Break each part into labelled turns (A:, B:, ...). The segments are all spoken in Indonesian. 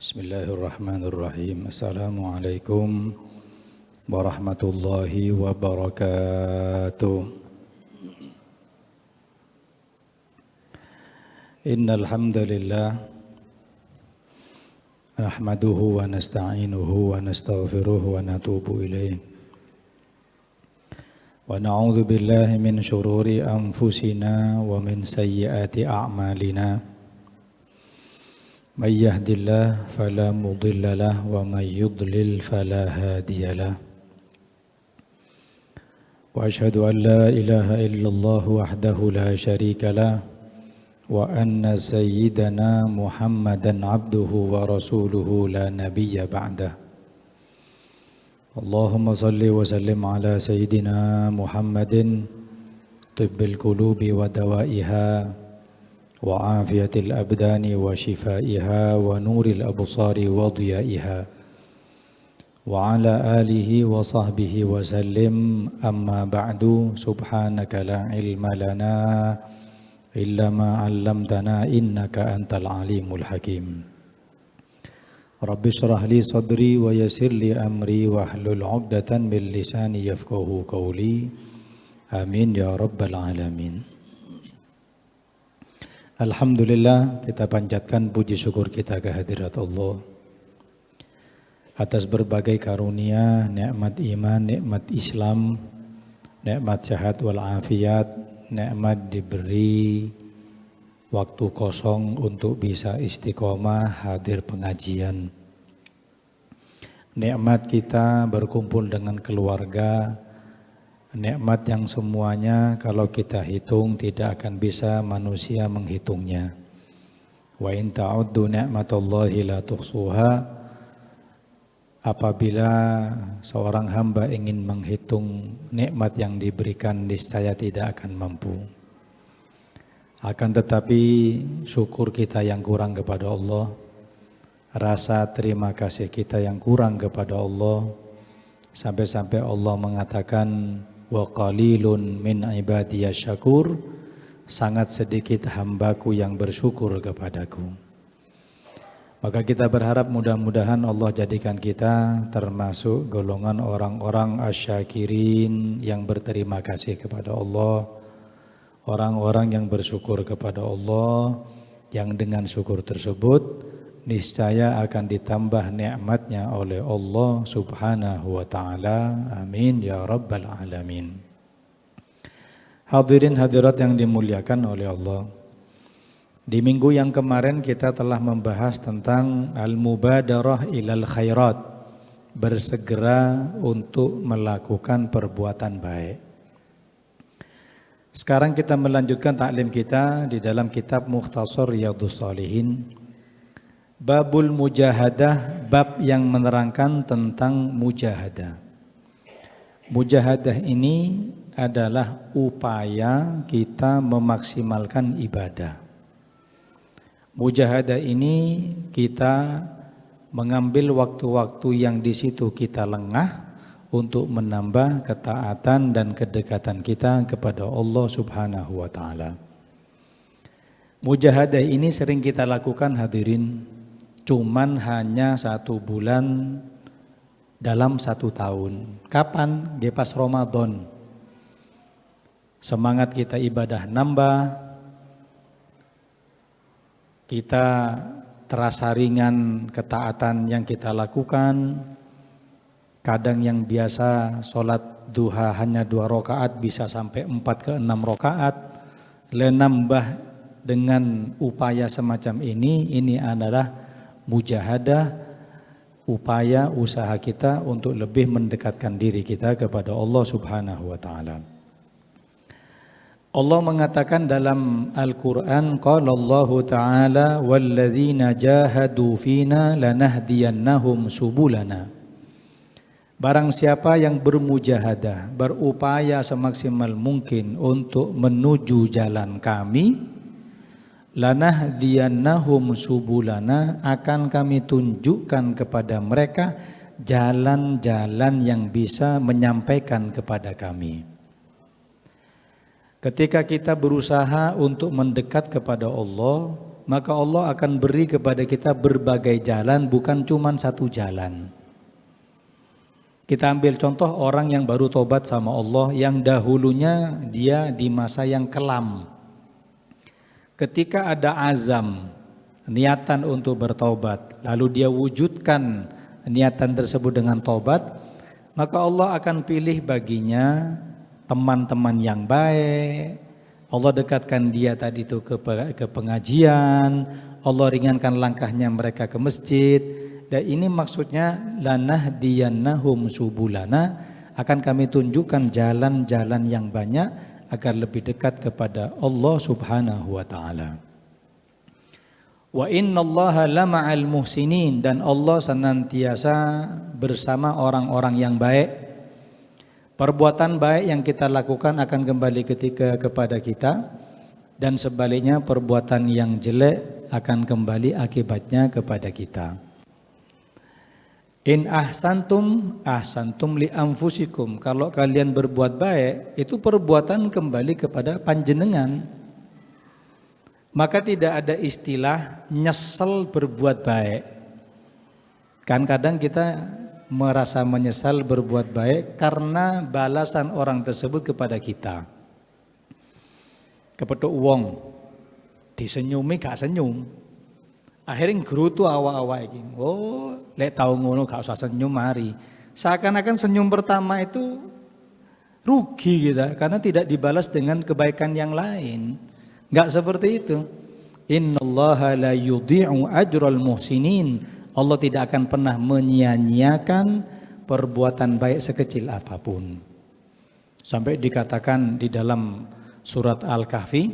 A: Bismillahirrahmanirrahim. Assalamualaikum warahmatullahi wabarakatuh. Innal hamdalillah nahmaduhu wa nasta'inuhu wa nastaghfiruhu wa natubu ilaih. Wa na'udzu billahi min syururi anfusina wa min sayyiati a'malina. May yahdihillahu fala mudilla lahu wa may yudlil fala hadiya lahu. Wa asyhadu an la ilaha illallah wahdahu la syarika lahu wa anna sayyidana Muhammadan abduhu wa rasuluhu la nabiyya ba'dah. Allahumma salli wa sallim ala sayyidina Muhammadin tibbil qulubi wa dawaiha wa afiyatil abdani wa shifaiha wa nuril absari wa diyaiha wa ala alihi wa sahbihi wa sallim. Amma ba'du, subhanaka la ilma lana illa ma 'allamtana innaka antal alimul hakim. Rabbi shrah li sadri wa yassir li amri wa hlul 'uqdatan min lisani yafqahu qawli. Amin ya rabbal alamin. Alhamdulillah, kita panjatkan puji syukur kita kehadirat Allah atas berbagai karunia, nikmat iman, nikmat Islam, nikmat sehat wal afiat, nikmat diberi waktu kosong untuk bisa istiqomah hadir pengajian. Nikmat kita berkumpul dengan keluarga, nikmat yang semuanya kalau kita hitung tidak akan bisa manusia menghitungnya. Wa in ta'uddu ni'matallahi la tuhsuha. Apabila seorang hamba ingin menghitung nikmat yang diberikan, niscaya tidak akan mampu. Akan tetapi syukur kita yang kurang kepada Allah, rasa terima kasih kita yang kurang kepada Allah, sampai-sampai Allah mengatakan wa qalilun min ibadiyasy syakur, sangat sedikit hambaku yang bersyukur kepadaku. Maka kita berharap mudah-mudahan Allah jadikan kita termasuk golongan orang-orang asyakirin yang berterima kasih kepada Allah, orang-orang yang bersyukur kepada Allah, yang dengan syukur tersebut niscaya akan ditambah nikmatnya oleh Allah subhanahu wa ta'ala. Amin ya rabbal alamin. Hadirin hadirat yang dimuliakan oleh Allah, di minggu yang kemarin kita telah membahas tentang al-mubadarah ilal khairat, bersegera untuk melakukan perbuatan baik. Sekarang kita melanjutkan taklim kita di dalam kitab Mukhtasar Riyadhus Shalihin, Babul Mujahadah, bab yang menerangkan tentang mujahadah. Mujahadah ini adalah upaya kita memaksimalkan ibadah. Mujahadah ini kita mengambil waktu-waktu yang di situ kita lengah untuk menambah ketaatan dan kedekatan kita kepada Allah Subhanahu wa taala. Mujahadah ini sering kita lakukan hadirin, cuman hanya 1 bulan dalam 1 tahun. Kapan? Di pas Ramadan. Semangat kita ibadah nambah, kita terasa ringan ketaatan yang kita lakukan. Kadang yang biasa sholat duha hanya 2 rakaat bisa sampai 4 ke 6 rakaat. Nambah dengan upaya semacam ini adalah mujahadah, upaya usaha kita untuk lebih mendekatkan diri kita kepada Allah Subhanahu wa taala. Allah mengatakan dalam Al-Qur'an, qala Allah taala walladzina jahadu fina lanahdiyannahum subulana. Barang siapa yang bermujahadah, berupaya semaksimal mungkin untuk menuju jalan kami, lanahdiyannahum subulana, akan kami tunjukkan kepada mereka jalan-jalan yang bisa menyampaikan kepada kami. Ketika kita berusaha untuk mendekat kepada Allah, maka Allah akan beri kepada kita berbagai jalan, bukan cuma satu jalan. Kita ambil contoh orang yang baru tobat sama Allah, yang dahulunya dia di masa yang kelam. Ketika ada azam, niatan untuk bertobat, lalu dia wujudkan niatan tersebut dengan tobat, maka Allah akan pilih baginya teman-teman yang baik. Allah dekatkan dia tadi itu ke pengajian, Allah ringankan langkahnya mereka ke masjid. Dan ini maksudnya lanahdiyannahum subulana, akan kami tunjukkan jalan-jalan yang banyak agar lebih dekat kepada Allah Subhanahu wa taala. Wa innallaha lama'al muhsinin, dan Allah senantiasa bersama orang-orang yang baik. Perbuatan baik yang kita lakukan akan kembali kepada kita, dan sebaliknya perbuatan yang jelek akan kembali akibatnya kepada kita. In ahsantum ahsantum li anfusikum, kalau kalian berbuat baik itu perbuatan kembali kepada panjenengan. Maka tidak ada istilah nyesel berbuat baik. Kan kadang kita merasa menyesal berbuat baik karena balasan orang tersebut kepada kita. Kepethuk wong disenyumi gak senyum, akhirnya gerutu awak-awak iki. Oh, lek tau ngono gak usah senyum mari. Seakan-akan senyum pertama itu rugi kita karena tidak dibalas dengan kebaikan yang lain. Enggak seperti itu. Innallaha la yudhi'u ajral muhsinin. Allah tidak akan pernah menyia-nyiakan perbuatan baik sekecil apapun. Sampai dikatakan di dalam surat Al-Kahfi,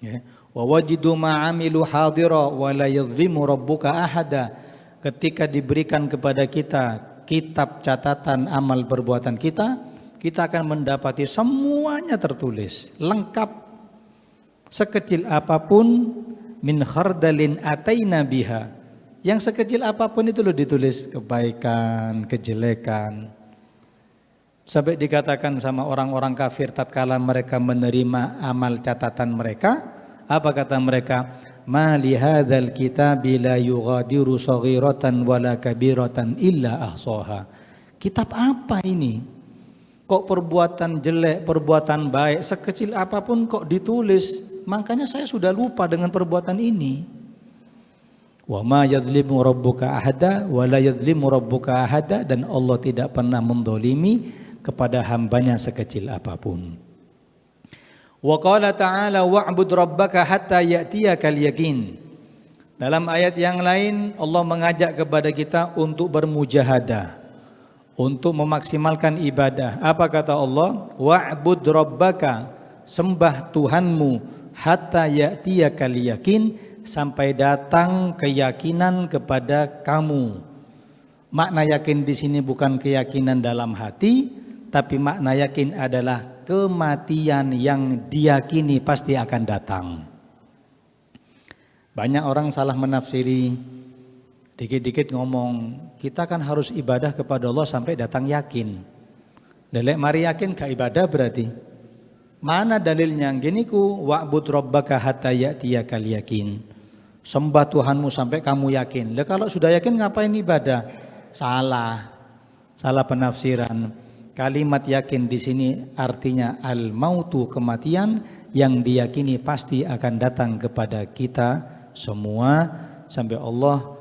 A: ya, wa wajidu ma'amilu hadira wa la yadhlimu rabbuka ahada. Ketika diberikan kepada kita kitab catatan amal perbuatan kita, kita akan mendapati semuanya tertulis lengkap. Sekecil apapun, min khardalin ataina biha, yang sekecil apapun itu loh ditulis, kebaikan, kejelekan. Sampai dikatakan sama orang-orang kafir tatkala mereka menerima amal catatan mereka, apa kata mereka? Ma li hadzal kitabi la yughadiru shaghiratan wala kabiratan illa ahsaha. Kitab apa ini? Kok perbuatan jelek, perbuatan baik, sekecil apapun kok ditulis. Makanya saya sudah lupa dengan perbuatan ini. Wa ma yadhlimu rabbuka ahada wa la yadhlimu rabbuka ahada, dan Allah tidak pernah mendolimi kepada hambanya sekecil apapun. Wa qala ta'ala wa'bud rabbaka hatta ya'tiyakal yaqin. Dalam ayat yang lain Allah mengajak kepada kita untuk bermujahadah, untuk memaksimalkan ibadah. Apa kata Allah? Wa'bud rabbaka, sembah Tuhanmu, hatta ya'tiyakal yaqin, sampai datang keyakinan kepada kamu. Makna yakin di sini bukan keyakinan dalam hati, tapi makna yakin adalah kematian yang diyakini pasti akan datang. Banyak orang salah menafsiri, dikit-dikit ngomong, kita kan harus ibadah kepada Allah sampai datang yakin. Lelek mari yakin gak ibadah berarti. Mana dalilnya? Gini ku, wa'bud rabbaka hatta ya'tiyakal yaqin. Sembah Tuhanmu sampai kamu yakin. Lah kalau sudah yakin ngapain ibadah? Salah penafsiran. Kalimat yakin di sini artinya al-mautu, kematian yang diyakini pasti akan datang kepada kita semua, sampai Allah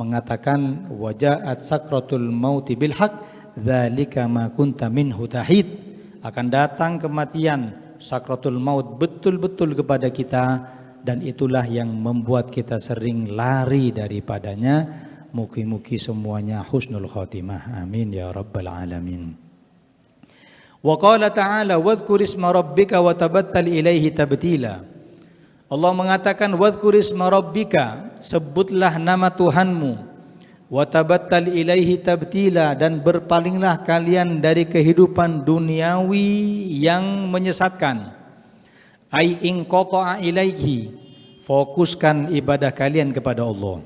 A: mengatakan waja'at sakratul mauti bil haq dzalika ma kunta minhu tahid. Akan datang kematian, sakratul maut betul-betul kepada kita, dan itulah yang membuat kita sering lari daripadanya. Mugi-mugi semuanya husnul khotimah, amin ya rabbal alamin. Wa qala ta'ala wadhkur isma rabbika wa tabattal ilaihi tabtila. Allah mengatakan wadhkur isma rabbika, sebutlah nama Tuhanmu, wa tabattal ilaihi tabtila, dan berpalinglah kalian dari kehidupan duniawi yang menyesatkan. Ai in qata'a ilaihi, fokuskan ibadah kalian kepada Allah.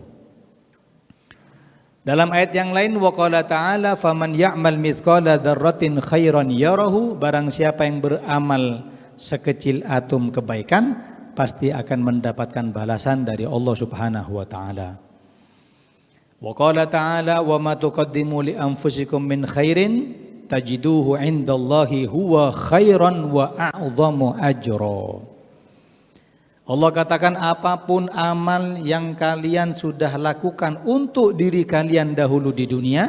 A: Dalam ayat yang lain wa qala ta'ala faman ya'mal mithqala dzarratin khairan yarahu, barang siapa yang beramal sekecil atom kebaikan pasti akan mendapatkan balasan dari Allah Subhanahu wa taala. Wa qala ta'ala wa ma tuqaddimu li anfusikum min khairin tajiduhu 'indallahi huwa khairan wa a'dhamu ajra. Allah katakan apapun amal yang kalian sudah lakukan untuk diri kalian dahulu di dunia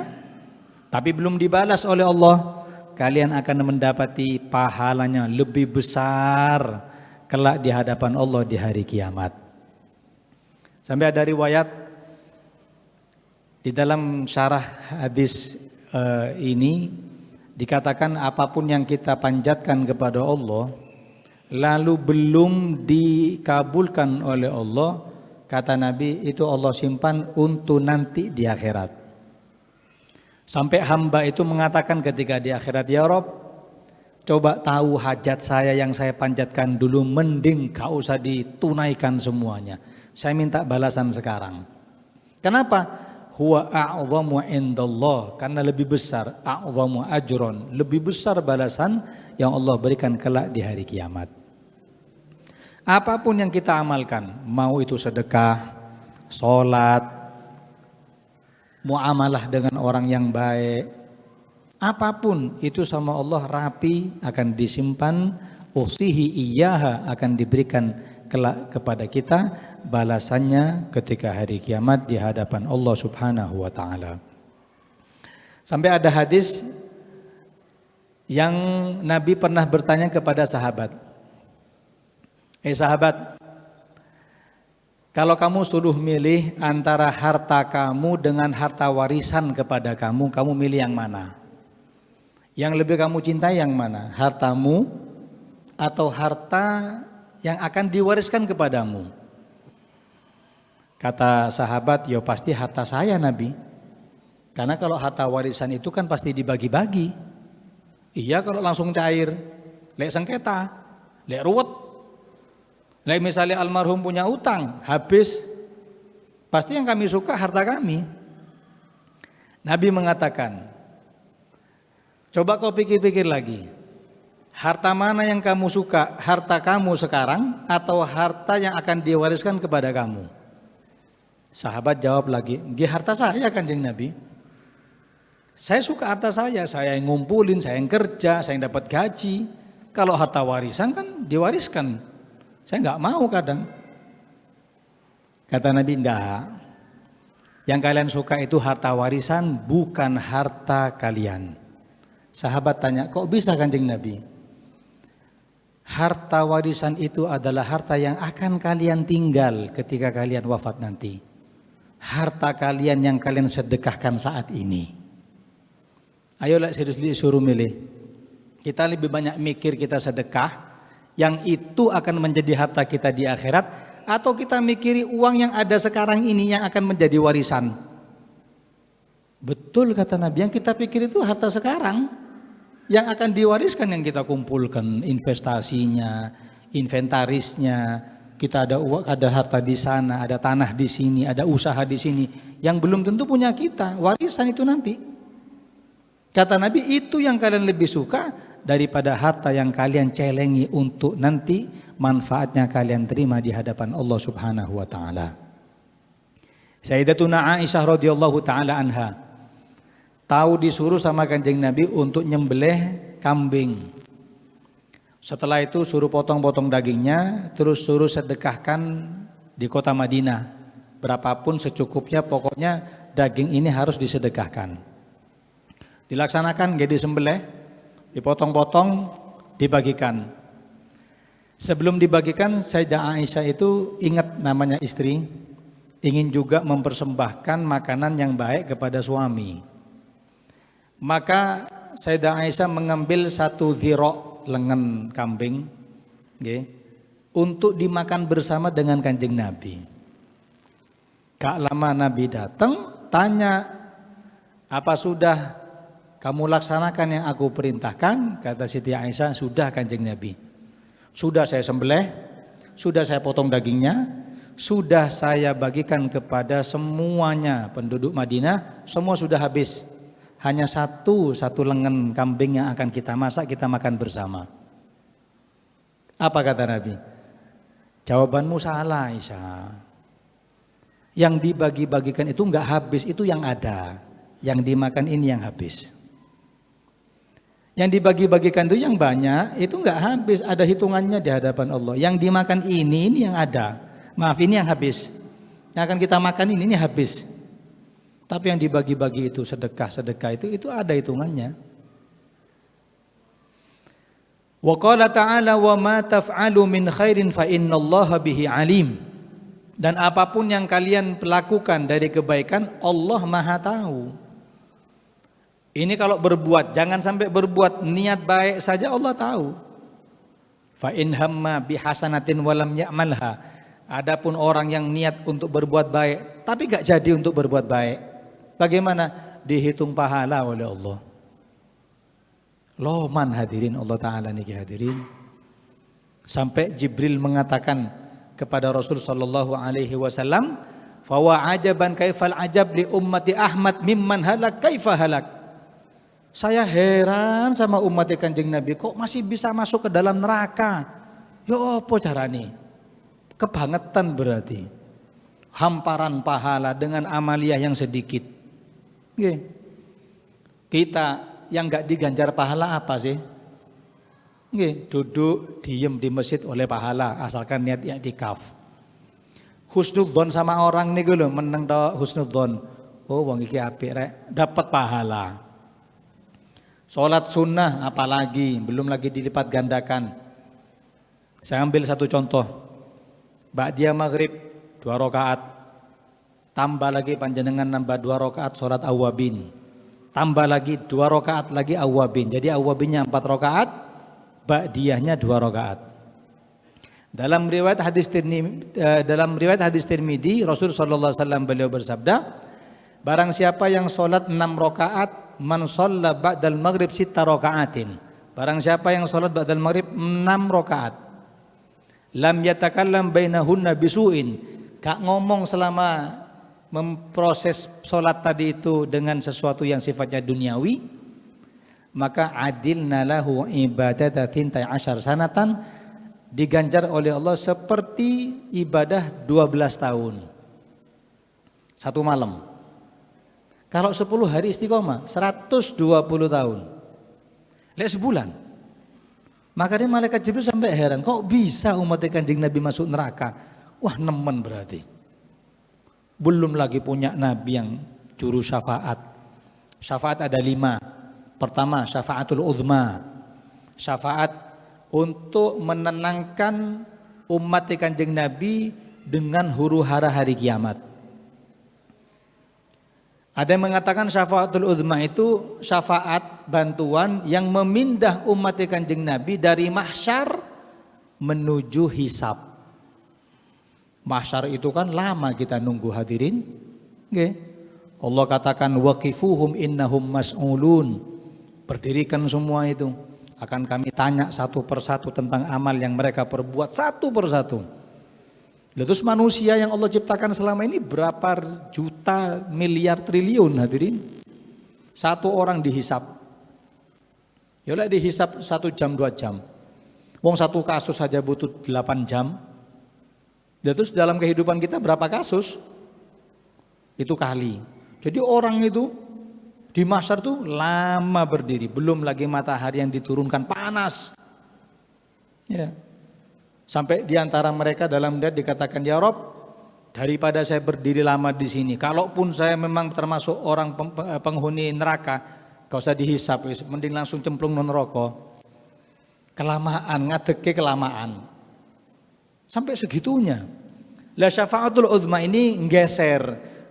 A: tapi belum dibalas oleh Allah, kalian akan mendapati pahalanya lebih besar kelak di hadapan Allah di hari kiamat. Sampai ada riwayat di dalam syarah hadis ini dikatakan apapun yang kita panjatkan kepada Allah lalu belum dikabulkan oleh Allah, kata Nabi, itu Allah simpan untuk nanti di akhirat. Sampai hamba itu mengatakan ketika di akhirat, ya Rob, coba tahu hajat saya yang saya panjatkan dulu, mending gak usah ditunaikan semuanya. Saya minta balasan sekarang. Kenapa? Huwa a'dhamu indallah, karena lebih besar, a'dhamu ajron, lebih besar balasan yang Allah berikan kelak di hari kiamat. Apapun yang kita amalkan, mau itu sedekah, sholat, muamalah dengan orang yang baik, apapun itu sama Allah rapi, akan disimpan, usihi iyaha, akan diberikan kelak kepada kita balasannya ketika hari kiamat di hadapan Allah Subhanahu wa taala. Sampai ada hadis yang Nabi pernah bertanya kepada sahabat, sahabat, kalau kamu suruh milih antara harta kamu dengan harta warisan kepada kamu, kamu milih yang mana? Yang lebih kamu cintai yang mana? Hartamu atau harta yang akan diwariskan kepadamu? Kata sahabat, ya pasti harta saya Nabi. Karena kalau harta warisan itu kan pasti dibagi-bagi. Iya kalau langsung cair, lek sengketa, lek ruwet. Lek misalnya almarhum punya utang, habis, pasti yang kami suka harta kami. Nabi mengatakan, coba kau pikir-pikir lagi. Harta mana yang kamu suka, harta kamu sekarang atau harta yang akan diwariskan kepada kamu? Sahabat jawab lagi, harta saya Kanjeng Nabi. Saya suka harta saya yang ngumpulin, saya yang kerja, saya yang dapat gaji. Kalau harta warisan kan diwariskan, saya nggak mau kadang. Kata Nabi, enggak. Yang kalian suka itu harta warisan, bukan harta kalian. Sahabat tanya, kok bisa Kanjeng Nabi? Harta warisan itu adalah harta yang akan kalian tinggal ketika kalian wafat nanti. Harta kalian yang kalian sedekahkan saat ini. Ayolah serius disuruh milih. Kita lebih banyak mikir kita sedekah, yang itu akan menjadi harta kita di akhirat, atau kita mikiri uang yang ada sekarang ini yang akan menjadi warisan. Betul kata Nabi, yang kita pikir itu harta sekarang. Yang akan diwariskan yang kita kumpulkan, investasinya, inventarisnya, kita ada uang, ada harta di sana, ada tanah di sini, ada usaha di sini, yang belum tentu punya kita, warisan itu nanti. Kata Nabi, itu yang kalian lebih suka daripada harta yang kalian celengi untuk nanti manfaatnya kalian terima di hadapan Allah Subhanahu wa taala. Sayyidatuna Aisyah radhiyallahu taala anha tahu disuruh sama Kanjeng Nabi untuk nyembelih kambing. Setelah itu suruh potong-potong dagingnya, terus suruh sedekahkan di kota Madinah. Berapapun secukupnya, pokoknya daging ini harus disedekahkan. Dilaksanakan, gak disembelih, dipotong-potong, dibagikan. Sebelum dibagikan, Sayyidah Aisyah itu ingat namanya istri, ingin juga mempersembahkan makanan yang baik kepada suami. Maka Sayyidah Aisyah mengambil satu dhira' lengan kambing, untuk dimakan bersama dengan Kanjeng Nabi. Gak lama Nabi datang, tanya, apa sudah kamu laksanakan yang aku perintahkan? Kata Siti Aisyah, sudah Kanjeng Nabi. Sudah saya sembelih, sudah saya potong dagingnya, sudah saya bagikan kepada semuanya penduduk Madinah, semua sudah habis. Hanya satu lengan kambing yang akan kita masak, kita makan bersama. Apa kata Nabi? Jawabanmu salah, Aisyah. Yang dibagi-bagikan itu enggak habis, itu yang ada. Yang dimakan ini yang habis. Yang dibagi-bagikan itu yang banyak, itu enggak habis, ada hitungannya di hadapan Allah. Yang dimakan ini yang ada. Maaf, ini yang habis. Yang akan kita makan ini habis. Tapi yang dibagi-bagi itu sedekah itu ada hitungannya. Wa qala ta'ala wa ma taf'alu min khairin fa innallaha bihi alim. Dan apapun yang kalian lakukan dari kebaikan, Allah Maha tahu. Ini kalau berbuat, jangan sampai berbuat niat baik saja Allah tahu. Fa in hamma bihasanatin wa lam ya'malha. Adapun orang yang niat untuk berbuat baik tapi gak jadi untuk berbuat baik, bagaimana? Dihitung pahala oleh Allah. Loman hadirin Allah Ta'ala niki hadirin. Sampai Jibril mengatakan kepada Rasul sallallahu alaihi wasallam, "Fa wa ajaban kaifal ajab li ummati Ahmad mimman halak kaifa halak." Saya heran sama umat Kanjeng Nabi kok masih bisa masuk ke dalam neraka. Ya apa carane? Kebangetan berarti. Hamparan pahala dengan amalia yang sedikit. Kita yang gak diganjar pahala apa sih? Duduk diem di masjid oleh pahala asalkan niat i'tikaf. Husnudzon sama orang nih lho, meneng to husnudzon. Oh wong iki apik rek, dapat pahala. Salat sunnah apalagi, belum lagi dilipat gandakan. Saya ambil satu contoh. Ba'diyah maghrib 2 rakaat. Tambah lagi panjenengan nambah 2 rakaat salat awwabin. Tambah lagi 2 rakaat lagi awwabin. Jadi awwabinnya 4 rakaat, ba'diyahnya 2 rakaat. Dalam riwayat hadis Tirmidzi, Rasul sallallahu alaihi wasallam beliau bersabda, barang siapa yang salat 6 rakaat, man shalla ba'dal maghrib 6 rakaatin. Barang siapa yang salat ba'dal maghrib 6 rakaat, lam yatakallam bainahunna bisuin, gak ngomong selama memproses sholat tadi itu dengan sesuatu yang sifatnya duniawi, maka adilna lahu ibadata tintai asyar sanatan, diganjar oleh Allah seperti ibadah 12 tahun satu malam. Kalau 10 hari istiqomah 120 tahun. Lihat sebulan. Makanya malaikat Jibril sampai heran, kok bisa umat Kanjeng Nabi masuk neraka? Wah, nemen berarti. Belum lagi punya Nabi yang juru syafaat. Syafaat ada 5. Pertama, syafaatul uzma. Syafaat untuk menenangkan umat Kanjeng Nabi dengan huru-hara hari kiamat. Ada yang mengatakan syafaatul uzma itu syafaat bantuan yang memindah umat Kanjeng Nabi dari mahsyar menuju hisab. Mahsyar itu kan lama kita nunggu hadirin. Allah katakan waqifuhum innahum mas'ulun. Berdirikan semua itu. Akan kami tanya satu persatu tentang amal yang mereka perbuat satu persatu. Terus manusia yang Allah ciptakan selama ini berapa juta miliar triliun hadirin. Satu orang dihisap. Yolah dihisap 1 jam 2 jam. Wong satu kasus saja butuh 8 jam. Terus dalam kehidupan kita berapa kasus? Itu kali. Jadi orang itu di mahsyar tuh lama berdiri. Belum lagi matahari yang diturunkan panas. Ya. Sampai diantara mereka dalam dia dikatakan, ya Rob, daripada saya berdiri lama di sini, kalaupun saya memang termasuk orang penghuni neraka, gak usah dihisap, mending langsung cemplung non rokok. Kelamaan, ngadeke kelamaan. Sampai segitunya. Lah syafaatul uzma ini nggeser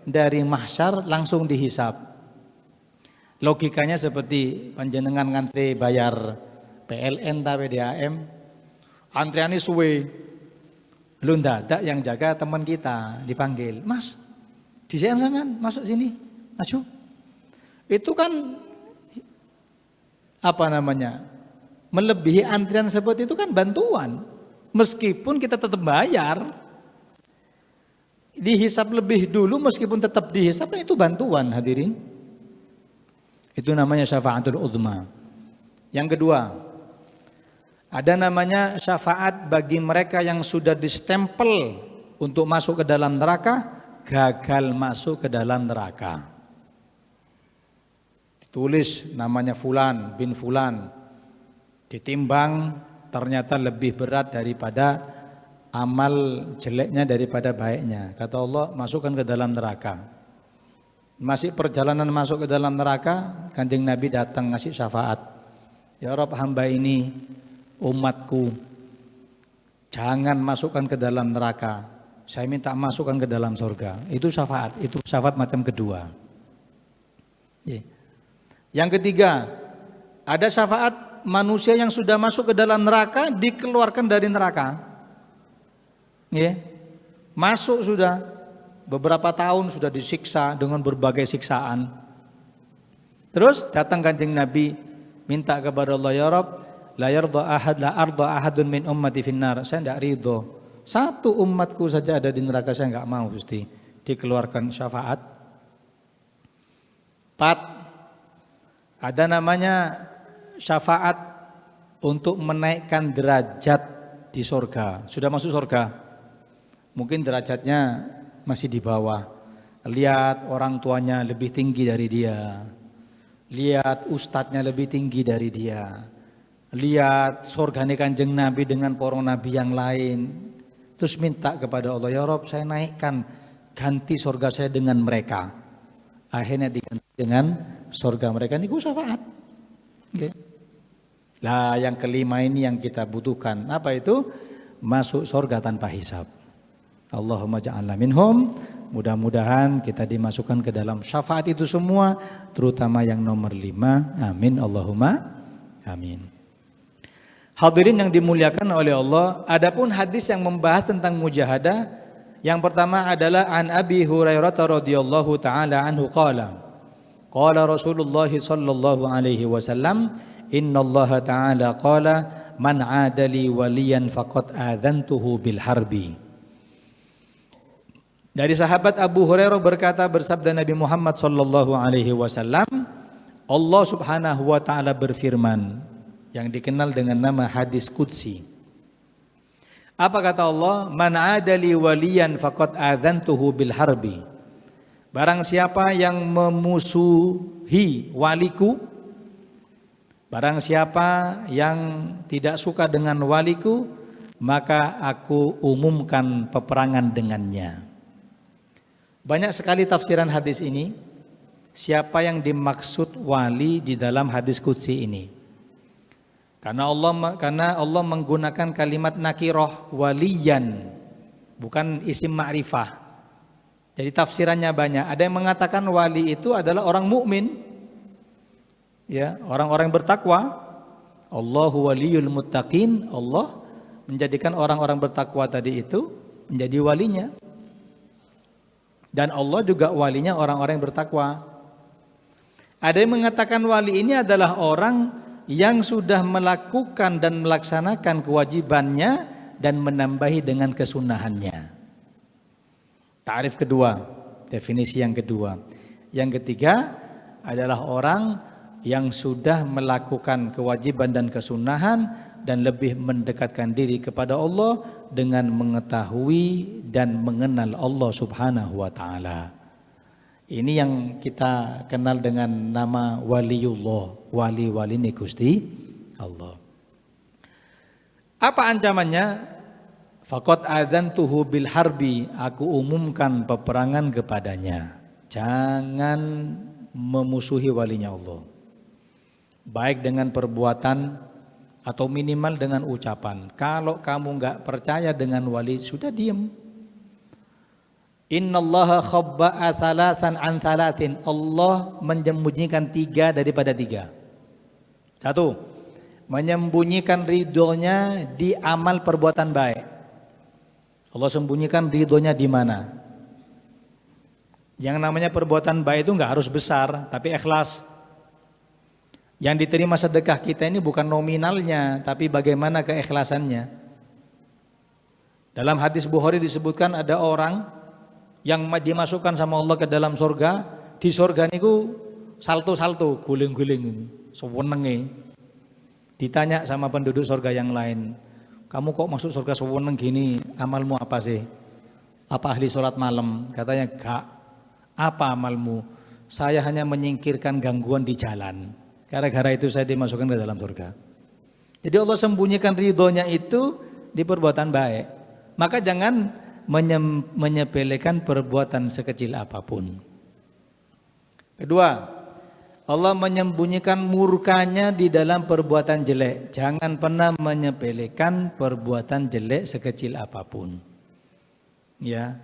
A: dari mahsyar langsung dihisap. Logikanya seperti panjenengan ngantri bayar PLN ta PDAM. Antriannya suwe, lu ndadak yang jaga teman kita dipanggil, Mas, di sini sampean masuk sini, maju. Itu kan apa namanya, melebihi antrian seperti itu kan bantuan, meskipun kita tetap bayar, dihisap lebih dulu meskipun tetap dihisap, itu bantuan hadirin. Itu namanya syafaatul uzma. Yang kedua, Ada namanya syafaat bagi mereka yang sudah distempel untuk masuk ke dalam neraka, gagal masuk ke dalam neraka. Ditulis namanya fulan bin fulan, ditimbang ternyata lebih berat daripada amal jeleknya daripada baiknya. Kata Allah, masukkan ke dalam neraka. Masih perjalanan masuk ke dalam neraka, Kanjeng Nabi datang ngasih syafaat. Ya Rabb, hamba ini, umatku, jangan masukkan ke dalam neraka. Saya minta masukkan ke dalam surga. Itu syafaat macam kedua. Yang ketiga, ada syafaat manusia yang sudah masuk ke dalam neraka dikeluarkan dari neraka. Masuk sudah beberapa tahun, sudah disiksa dengan berbagai siksaan. Terus datang Kanjeng Nabi minta kepada Allah, ya Rabb, la arda ahadun min ummati finnar. Saya tidak ridho satu umatku saja ada di neraka, saya enggak mau. Gusti, dikeluarkan syafaat. 4, ada namanya syafaat untuk menaikkan derajat di surga. Sudah masuk surga, mungkin derajatnya masih di bawah. Lihat orang tuanya lebih tinggi dari dia, lihat ustadznya lebih tinggi dari dia, lihat surgane Kanjeng Nabi dengan para nabi yang lain. Terus minta kepada Allah, ya Rabb, saya naikkan, ganti surga saya dengan mereka. Akhirnya diganti dengan surga mereka. Ini syafaat. Nah, yang kelima ini yang kita butuhkan. Apa itu? Masuk surga tanpa hisab. Allahumma ja'alna minhum. Mudah-mudahan kita dimasukkan ke dalam syafaat itu semua, terutama yang nomor 5. Amin Allahumma amin. Hadirin yang dimuliakan oleh Allah, adapun hadis yang membahas tentang mujahadah, yang pertama adalah an Abi Hurairah radhiyallahu taala anhu qala Rasulullah sallallahu alaihi wasallam, innallaha ta'ala qala man 'adali waliyan faqad adzantuhu bil harbi. Dari sahabat Abu Hurairah berkata, bersabda Nabi Muhammad sallallahu alaihi wasallam, Allah Subhanahu wa taala berfirman, yang dikenal dengan nama hadis qudsi. Apa kata Allah? Man 'adali waliyan faqad adzantuhu bil harbi. Barang siapa yang memusuhi waliku, barang siapa yang tidak suka dengan waliku, maka aku umumkan peperangan dengannya. Banyak sekali tafsiran hadis ini. Siapa yang dimaksud wali di dalam hadis qudsi ini? Karena Allah menggunakan kalimat nakirah, waliyan, bukan isim ma'rifah. Jadi tafsirannya banyak. Ada yang mengatakan wali itu adalah orang mukmin, ya, orang-orang bertakwa. Allahu waliyul muttaqin. Allah menjadikan orang-orang bertakwa tadi itu menjadi walinya. Dan Allah juga walinya orang-orang yang bertakwa. Ada yang mengatakan wali ini adalah orang yang sudah melakukan dan melaksanakan kewajibannya dan menambahi dengan kesunahannya. Ta'rif kedua, definisi yang kedua. Yang ketiga adalah orang yang sudah melakukan kewajiban dan kesunahan dan lebih mendekatkan diri kepada Allah dengan mengetahui dan mengenal Allah Subhanahu wa taala. Ini yang kita kenal dengan nama waliullah, wali-wali ini Gusti Allah. Apa ancamannya? Faqad adzantuhu bil harbi, aku umumkan peperangan kepadanya. Jangan memusuhi walinya Allah, baik dengan perbuatan atau minimal dengan ucapan. Kalau kamu enggak percaya dengan wali, sudah diam. Innallaha khabba'a thalathan an thalathin. Allah menyembunyikan 3 daripada 3. 1, menyembunyikan ridhonya di amal perbuatan baik. Allah sembunyikan ridhonya di mana? Yang namanya perbuatan baik itu enggak harus besar, tapi ikhlas. Yang diterima sedekah kita ini bukan nominalnya, tapi bagaimana keikhlasannya. Dalam hadis Bukhari disebutkan ada orang yang dimasukkan sama Allah ke dalam surga. Di surga niku salto-salto, guling-guling, sewenenge. Ditanya sama penduduk surga yang lain, kamu kok masuk surga sewenang gini, amalmu apa sih? Apa ahli sholat malam? Katanya gak. Apa amalmu? Saya hanya menyingkirkan gangguan di jalan. Gara-gara itu saya dimasukkan ke dalam surga. Jadi Allah sembunyikan ridhonya itu di perbuatan baik. Maka jangan menyepelekan perbuatan sekecil apapun. Kedua, Allah menyembunyikan murkanya di dalam perbuatan jelek. Jangan pernah menyepelekan perbuatan jelek sekecil apapun. Ya,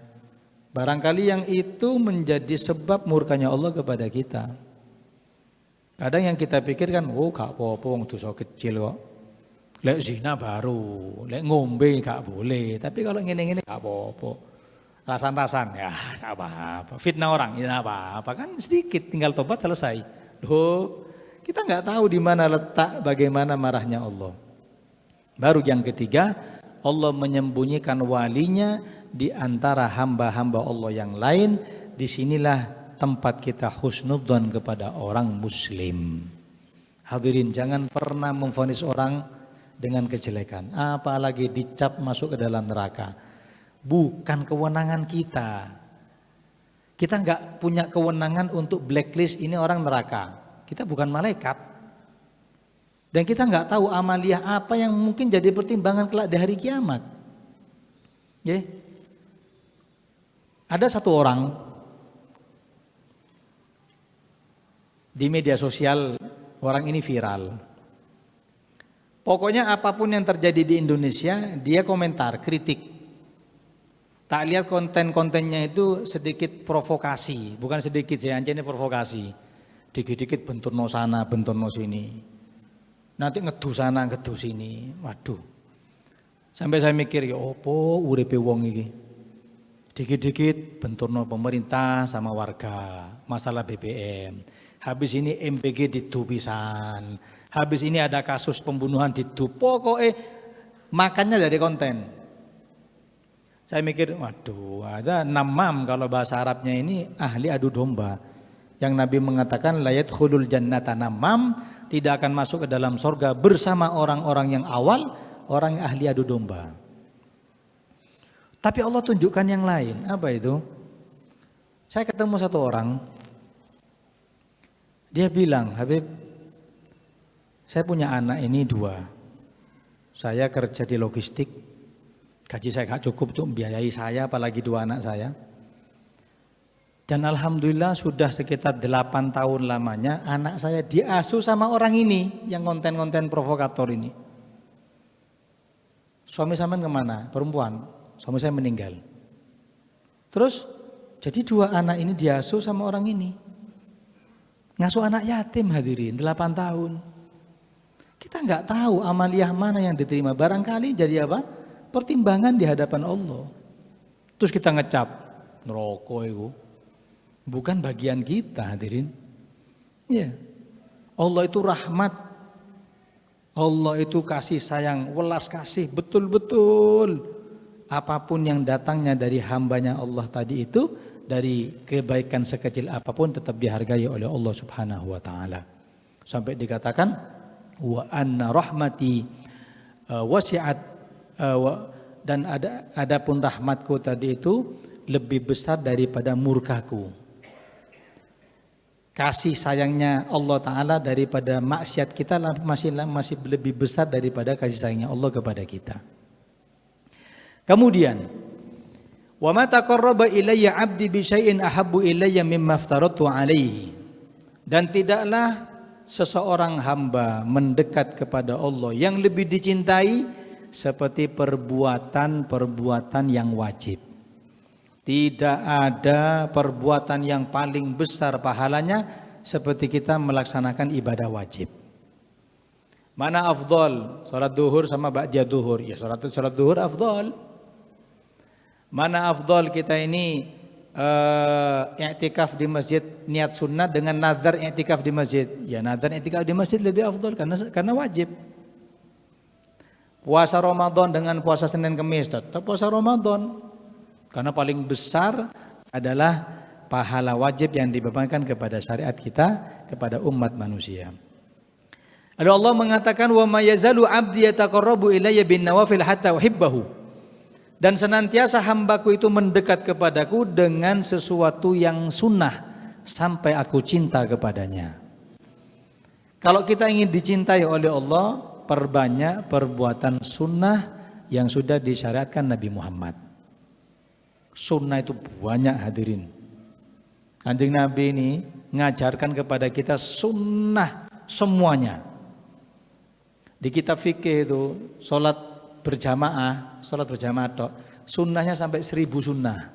A: barangkali yang itu menjadi sebab murkanya Allah kepada kita. Kadang yang kita pikirkan, oh gak apa-apa, dosa kecil kok. Lek zina baru, lek ngombe gak boleh. Tapi kalau ngene-ngene gak apa-apa. Rasan-rasan, ya gak apa-apa. Fitnah orang, ya gak apa-apa. Kan sedikit, tinggal tobat selesai. Loh, kita gak tahu di mana letak bagaimana marahnya Allah. Baru yang ketiga, Allah menyembunyikan walinya di antara hamba-hamba Allah yang lain. Disinilah tempat kita husnudzon kepada orang muslim. Hadirin, jangan pernah memvonis orang dengan kejelekan, apalagi dicap masuk ke dalam neraka. Bukan kewenangan kita. Kita nggak punya kewenangan untuk blacklist ini orang neraka. Kita bukan malaikat. Dan kita nggak tahu amaliyah apa yang mungkin jadi pertimbangan kelak di hari kiamat. Ya. Ada satu orang di media sosial, orang ini viral. Pokoknya apapun yang terjadi di Indonesia, dia komentar, kritik. Tak lihat konten-kontennya itu sedikit provokasi, bukan sedikit sih, ini provokasi. Dikit-dikit benturno sana, benturno sini. Nanti ngedu sana, ngedu sini. Waduh. Sampai saya mikir, ya opo uripe wong iki. Dikit-dikit benturno pemerintah sama warga, masalah BBM. Habis ini MPG ditubisan. Habis ini ada kasus pembunuhan didu. Pokoknya makannya dari konten. Saya mikir, waduh, ada namam kalau bahasa Arabnya ini ahli adu domba. Yang Nabi mengatakan layat khulul jannata namam, tidak akan masuk ke dalam surga bersama orang-orang yang awal, orang yang ahli adu domba. Tapi Allah tunjukkan yang lain. Apa itu? Saya ketemu satu orang, dia bilang, Habib, saya punya anak ini 2. Saya kerja di logistik, gaji saya gak cukup untuk membiayai saya, apalagi 2 anak saya. Dan alhamdulillah sudah sekitar 8 tahun lamanya anak saya diasuh sama orang ini yang konten-konten provokator ini. Suami sampean kemana? Perempuan. Suami saya meninggal. Terus jadi 2 anak ini diasuh sama orang ini. Ngasuh anak yatim, hadirin, 8 tahun. Kita nggak tahu amaliyah mana yang diterima. Barangkali jadi apa? Pertimbangan di hadapan Allah. Terus kita ngecap, neraka itu bukan bagian kita, hadirin. Ya. Allah itu rahmat. Allah itu kasih sayang, welas kasih, betul-betul. Apapun yang datangnya dari hambanya Allah tadi itu, dari kebaikan sekecil apapun tetap dihargai oleh Allah Subhanahu wa taala. Sampai dikatakan wa anna rahmati wasi'at dan adapun rahmatku tadi itu lebih besar daripada murkaku. Kasih sayangnya Allah taala daripada maksiat kita masih lebih besar daripada kasih sayangnya Allah kepada kita. Kemudian wa ma taqarraba ilayya 'abdi bi syai'in ahabbu ilayya mimma aftaratu 'alaihi. Dan tidaklah seseorang hamba mendekat kepada Allah yang lebih dicintai seperti perbuatan-perbuatan yang wajib. Tidak ada perbuatan yang paling besar pahalanya seperti kita melaksanakan ibadah wajib. Mana afdal? Salat duhur sama ba'da duhur. Ya salat duhur afdal. Mana afdal kita ini i'tikaf di masjid niat sunnah dengan nazar i'tikaf di masjid? Ya nazar i'tikaf di masjid lebih afdal karena wajib. Puasa Ramadan dengan puasa Senin Kamis tetap puasa Ramadan. Karena paling besar adalah pahala wajib yang dibebankan kepada syariat kita, kepada umat manusia. Lalu Allah mengatakan wa ma yazalu 'abdi yataqarrabu ilayya bin nawafil hatta uhibbahu. Dan senantiasa hambaku itu mendekat kepadaku dengan sesuatu yang sunnah sampai aku cinta kepadanya. Kalau kita ingin dicintai oleh Allah, perbanyak perbuatan sunnah yang sudah disyariatkan Nabi Muhammad. Sunnah itu banyak hadirin. Kanjeng Nabi ini ngajarkan kepada kita sunnah semuanya. Di kitab fikih itu sholat berjamaah tok, sunnahnya sampai 1000 sunnah.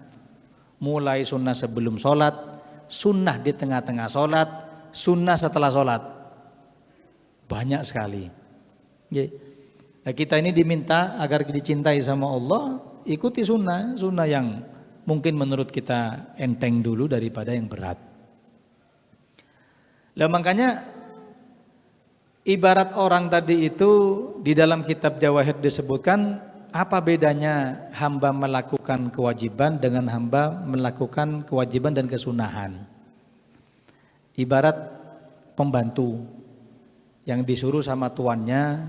A: Mulai sunnah sebelum sholat, sunnah di tengah-tengah sholat, sunnah setelah sholat. Banyak sekali. Nah, kita ini diminta agar dicintai sama Allah, ikuti sunnah yang mungkin menurut kita enteng dulu daripada yang berat. Lah makanya ibarat orang tadi itu di dalam kitab Jawahir disebutkan apa bedanya hamba melakukan kewajiban dengan hamba melakukan kewajiban dan kesunahan. Ibarat pembantu yang disuruh sama tuannya,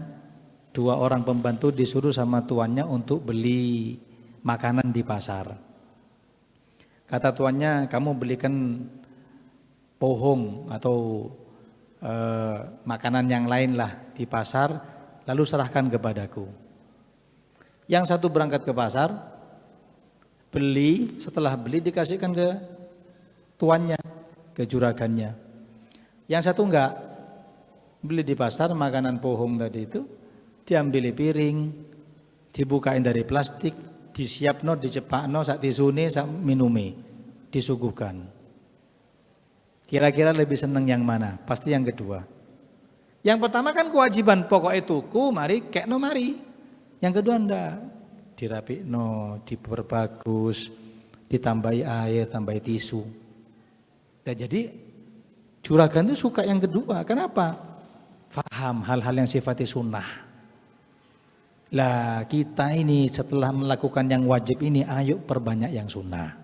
A: 2 orang pembantu disuruh sama tuannya untuk beli makanan di pasar. Kata tuannya, kamu belikan pohong atau makanan yang lain lah di pasar, lalu serahkan kepadaku. Yang satu berangkat ke pasar, beli, setelah beli dikasihkan ke tuannya, ke juragannya. Yang satu enggak, beli di pasar makanan pohong tadi itu, diambil piring, dibukain dari plastik, disiapno, dicepakno, sak tisune, sak minume, disuguhkan. Kira-kira lebih seneng yang mana? Pasti yang kedua. Yang pertama kan kewajiban, pokoknya tuku, mari, kekno mari. Yang kedua enggak, dirapikno, diperbagus, ditambahi air, tambahi tisu. Nah, jadi juragan itu suka yang kedua. Kenapa? Faham hal-hal yang sifatnya sunnah. Lah kita ini setelah melakukan yang wajib ini, ayo perbanyak yang sunnah.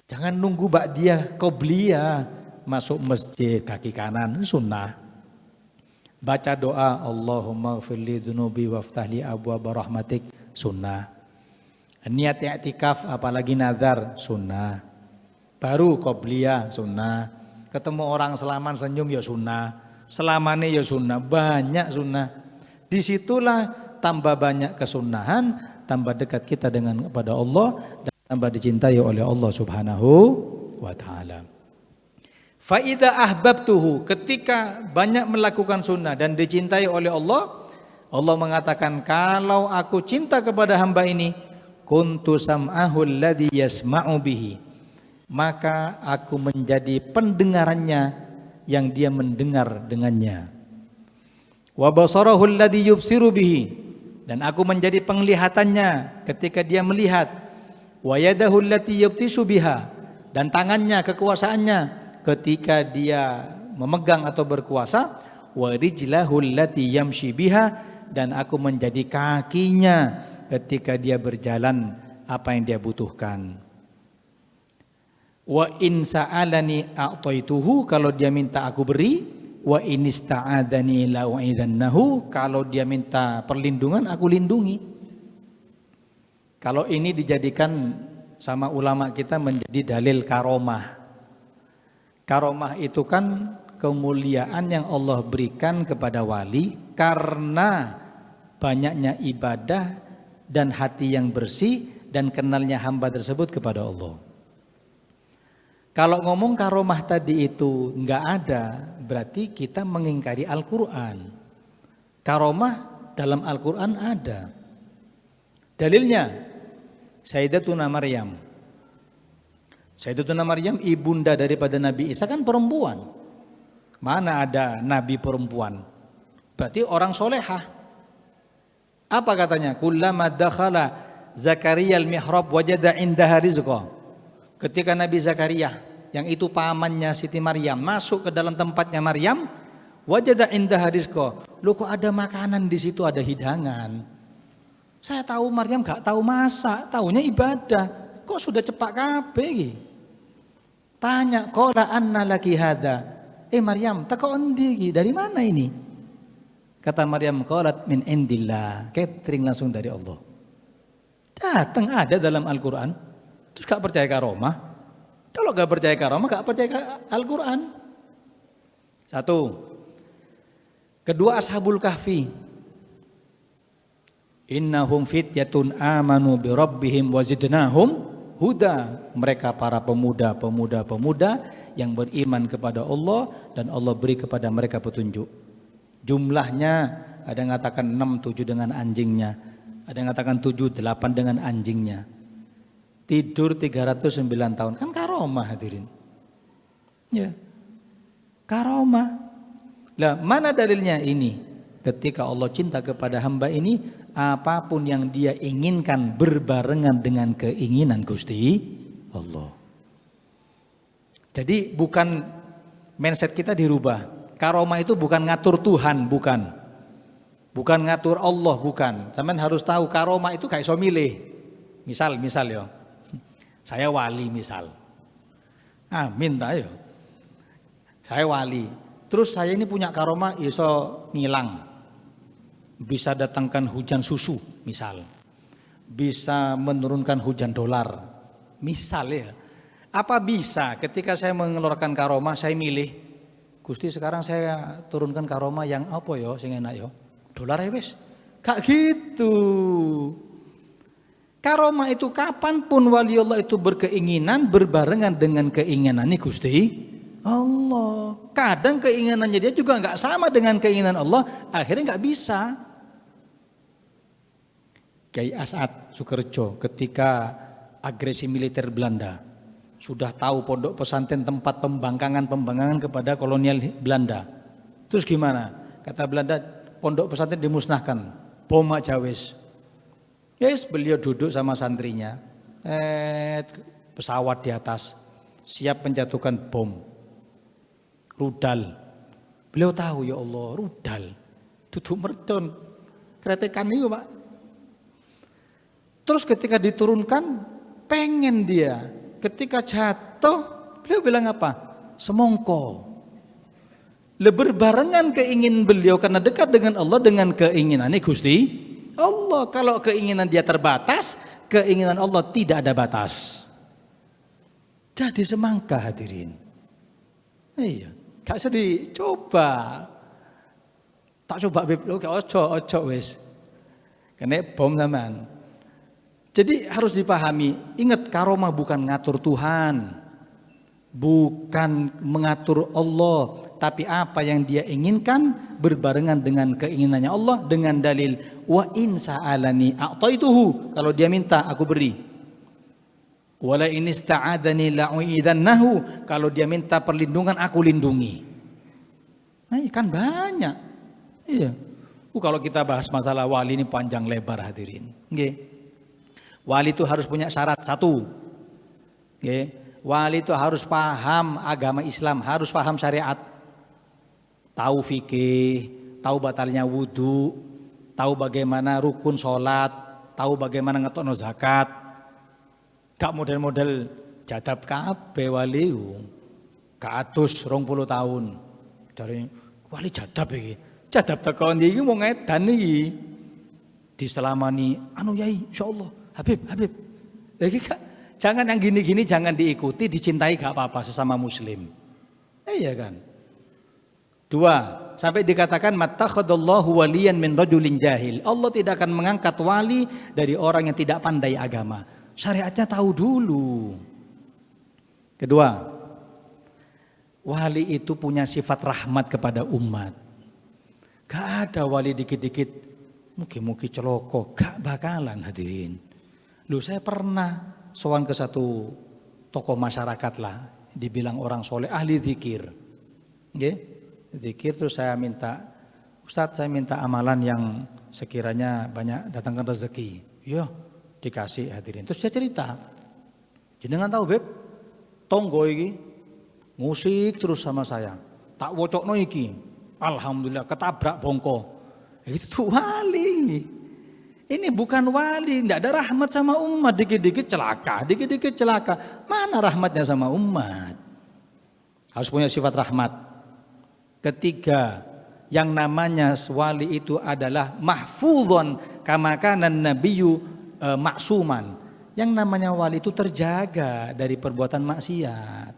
A: Jangan nunggu ba'diyah qobliyah, masuk masjid kaki kanan sunnah. Baca doa Allahumma ighfirli dzunubi waftahli abwaaba rahmatik sunnah. Niat i'tikaf apalagi nazar sunnah. Baru qobliyah sunnah. Ketemu orang selaman senyum ya sunnah. Selamane ya sunnah, banyak sunnah. Disitulah tambah banyak kesunahan, tambah dekat kita dengan kepada Allah dan tambah dicintai oleh Allah Subhanahu wa ta'ala. Fa idza ahbabtuhu, ketika banyak melakukan sunnah dan dicintai oleh Allah, Allah mengatakan kalau aku cinta kepada hamba ini, kuntu sam'ahu alladhi yasma'u bihi, maka aku menjadi pendengarannya yang dia mendengar dengannya. Wa basarahu alladhi yubsiru bihi, dan aku menjadi penglihatannya ketika dia melihat. Wa yadahu allati yabtishu biha, dan tangannya, kekuasaannya ketika dia memegang atau berkuasa. Wa rijlahu allati yamshi biha, dan aku menjadi kakinya ketika dia berjalan apa yang dia butuhkan. Wa in sa'alani a'taituhu, kalau dia minta aku beri. Wa in ista'adani la'u'idannahu, kalau dia minta perlindungan aku lindungi. Kalau ini dijadikan sama ulama kita menjadi dalil karomah. Karomah itu kan kemuliaan yang Allah berikan kepada wali karena banyaknya ibadah dan hati yang bersih dan kenalnya hamba tersebut kepada Allah. Kalau ngomong karomah tadi itu enggak ada, berarti kita mengingkari Al-Quran. Karomah dalam Al-Quran ada. Dalilnya Sayyidatuna Maryam. Sayyidatuna Maryam ibunda daripada Nabi Isa kan perempuan. Mana ada nabi perempuan? Berarti orang solehah. Apa katanya? Kullama dakhala Zakaria al-mihrab wajada indaha rizqa. Ketika Nabi Zakaria, yang itu pamannya Siti Maryam, masuk ke dalam tempatnya Maryam, wajada indaha rizqa. Loh, kok ada makanan di situ, ada hidangan. Saya tahu Maryam gak tahu masak, tahunya ibadah. Kok sudah cepak kabeh? Tanya, qala anna laki hada. Maryam, teko endi iki? Dari mana ini? Kata Maryam, qalat min indillah, catering langsung dari Allah. Datang ada dalam Al-Quran. Terus gak percaya karomah? Kalau gak percaya karomah, gak percaya Al-Quran. Satu. Kedua, Ashabul Kahfi. Innahum fityatun amanu bi rabbihim wa zidnahum huda. Mereka para pemuda yang beriman kepada Allah dan Allah beri kepada mereka petunjuk. Jumlahnya ada yang mengatakan 6, 7 dengan anjingnya. Ada yang mengatakan 7, 8 dengan anjingnya. Tidur 309 tahun. Kan karomah hadirin. Ya. Karomah. Lah, mana dalilnya ini? Ketika Allah cinta kepada hamba ini, apapun yang dia inginkan berbarengan dengan keinginan Gusti Allah. Jadi bukan mindset kita dirubah. Karomah itu bukan ngatur Tuhan, bukan. Bukan ngatur Allah, bukan. Sampeyan harus tahu karomah itu gak iso milih. Misal ya. Saya wali misal. Amin ta yo. Saya wali. Terus saya ini punya karomah iso ngilang. Bisa datangkan hujan susu misal. Bisa menurunkan hujan dolar. Misal ya. Apa bisa ketika saya mengeluarkan karomah saya milih Gusti sekarang saya turunkan karomah yang apa ya sing enak ya? Dolar ya wis. Gak gitu. Karomah itu kapanpun wali Allah itu berkeinginan berbarengan dengan keinginan Gusti Allah. Kadang keinginannya dia juga nggak sama dengan keinginan Allah, akhirnya nggak bisa. Kiai As'ad Sukerjo ketika agresi militer Belanda sudah tahu pondok pesantren tempat pembangkangan kepada kolonial Belanda. Terus gimana? Kata Belanda, pondok pesantren dimusnahkan, bom aja wis. Yes, beliau duduk sama santrinya, pesawat di atas, siap menjatuhkan bom, rudal. Beliau tahu ya Allah, rudal, duduk mercon, kretekan itu Pak. Terus ketika diturunkan, pengen dia. Ketika jatuh, beliau bilang apa? Semongko. Berbarengan keinginan beliau karena dekat dengan Allah dengan keinginan Gusti Allah. Kalau keinginan dia terbatas, keinginan Allah tidak ada batas. Jadi semangka hadirin. Iya, gak usah dicoba. Tak coba ojo wis. Kena bom zaman. Jadi harus dipahami, ingat karomah bukan ngatur Tuhan, bukan mengatur Allah, tapi apa yang dia inginkan berbarengan dengan keinginannya Allah dengan dalil wa in sa'alani a'taituhu, kalau dia minta aku beri. Wala in ista'adani la'uidannahu, kalau dia minta perlindungan aku lindungi. Nah, kan banyak. Iya. Kalau kita bahas masalah wali ini panjang lebar hadirin. Nggih. Wali itu harus punya syarat satu. Wali itu harus paham agama Islam, harus paham syariat. Tahu fikih, tahu batalnya wudu, tahu bagaimana rukun sholat, tahu bagaimana ngetokno zakat. Gak model-model jadab kabeh wali. Katus 20 tahun. Dari wali jadab iki. Jadab tekan iki mau ngedan iki. Diselamani anu yai insyaallah. Habib. Jangan yang gini-gini jangan diikuti, dicintai gak apa-apa sesama muslim. Iya kan. 2, sampai dikatakan mattakhadallahu waliyan min rajulin jahil. Allah tidak akan mengangkat wali dari orang yang tidak pandai agama. Syariatnya tahu dulu. Kedua, wali itu punya sifat rahmat kepada umat. Gak ada wali dikit-dikit mugi-mugi celoko, gak bakalan hadirin. Saya pernah sowan ke satu tokoh masyarakat lah, dibilang orang soleh, ahli zikir. Zikir terus saya minta, Ustadz saya minta amalan yang sekiranya banyak datangkan rezeki. Iya, dikasih hadirin. Terus dia cerita, jenengan tahu Beb, tonggo iki musik terus sama saya. Tak wocokno iki. Alhamdulillah ketabrak bongko. Itu tuh wali. Ini bukan wali, tidak ada rahmat sama umat, dikit-dikit celaka. Mana rahmatnya sama umat? Harus punya sifat rahmat. Ketiga, yang namanya wali itu adalah mahfudhon kama kana nabiyyu maksuman. Yang namanya wali itu terjaga dari perbuatan maksiat.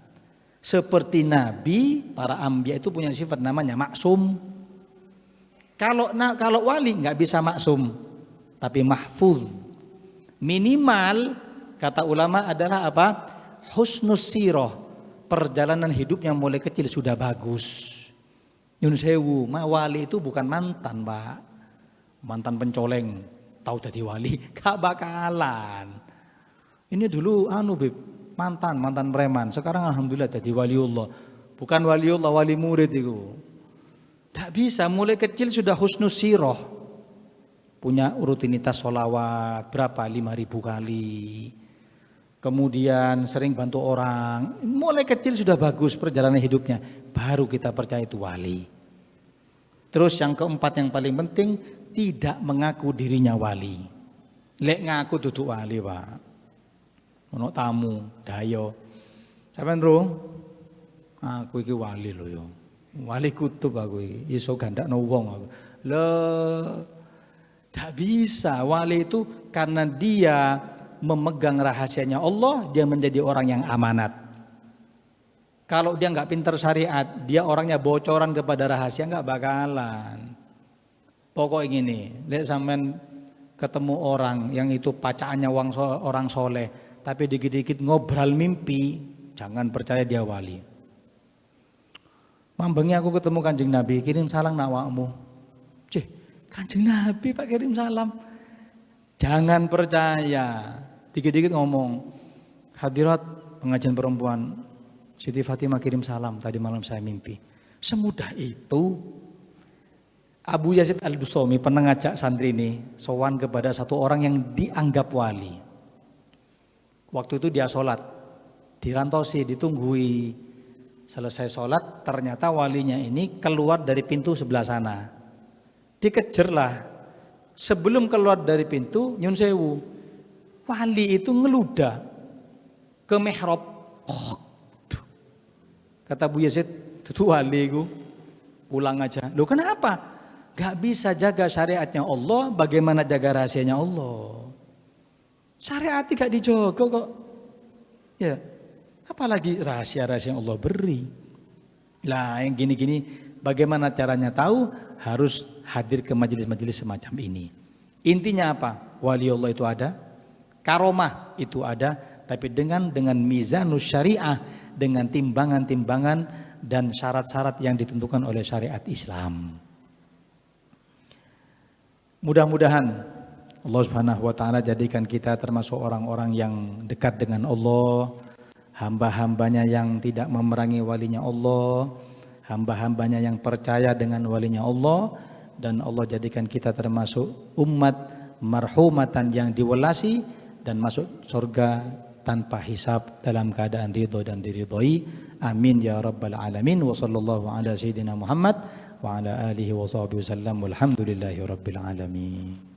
A: Seperti nabi, para anbiya itu punya sifat namanya maksum. Kalau wali nggak bisa maksum, tapi mahfuz. Minimal kata ulama adalah apa? Husnus sirah. Perjalanan hidupnya mulai kecil sudah bagus. Nyun sewu, wali itu bukan mantan, Pak. Mantan pencoleng, tahu jadi wali, gak bakalan. Ini dulu Bib, mantan preman. Sekarang alhamdulillah jadi waliullah. Bukan waliullah, wali murid itu. Tak bisa, mulai kecil sudah husnus sirah. Punya rutinitas sholawat berapa? 5.000 kali. Kemudian sering bantu orang. Mulai kecil sudah bagus perjalanan hidupnya. Baru kita percaya itu wali. Terus yang keempat yang paling penting, tidak mengaku dirinya wali. Lek ngaku duduk wali, Pak. Ono tamu, dayo. Sampeyan ro, aku iki wali lho yo. Wali kutub aku iki, iso gandakno wong aku. Tak bisa. Wali itu karena dia memegang rahasianya Allah, dia menjadi orang yang amanat. Kalau dia nggak pintar syariat, dia orangnya bocoran kepada rahasia, nggak bakalan. Pokoknya gini, lihat sampean ketemu orang yang itu pacaannya orang soleh, tapi dikit-dikit ngobrol mimpi, jangan percaya dia wali. Mambengi aku ketemu Kanjeng Nabi, kirim salam nak wakmu. Cih, Kanjeng Nabi Pak kirim salam. Jangan percaya. Dikit-dikit ngomong, hadirat pengajian perempuan, Siti Fatimah kirim salam, tadi malam saya mimpi. Semudah itu. Abu Yazid Al-Bustami pernah ngajak santri ini sowan kepada satu orang yang dianggap wali. Waktu itu dia sholat, dirantosi, ditunggui. Selesai sholat, ternyata walinya ini keluar dari pintu sebelah sana. Dikejarlah. Sebelum keluar dari pintu, nyun sewu, wali itu ngeludah ke mihrab. Oh, kata Bu Yazid, itu wali itu, pulang aja. Loh kenapa? Gak bisa jaga syariatnya Allah, bagaimana jaga rahasianya Allah? Syariat gak dijogo kok. Ya, apalagi rahasia-rahasia yang Allah beri. Lah yang gini-gini, bagaimana caranya tahu? Harus hadir ke majelis-majelis semacam ini. Intinya apa? Wali Allah itu ada, karomah itu ada, tapi dengan mizanus syariah, dengan timbangan-timbangan dan syarat-syarat yang ditentukan oleh syariat Islam. Mudah-mudahan Allah Subhanahu wa taala jadikan kita termasuk orang-orang yang dekat dengan Allah, hamba-hambanya yang tidak memerangi walinya Allah, hamba-hambanya yang percaya dengan walinya Allah, dan Allah jadikan kita termasuk umat marhumatan yang diwelasi dan masuk surga tanpa hisab dalam keadaan ridho dan diridhoi. Amin ya rabbal alamin. Wa sallallahu ala sayyidina Muhammad wa ala alihi wa sahbihi wasallam. Walhamdulillahi rabbil alamin.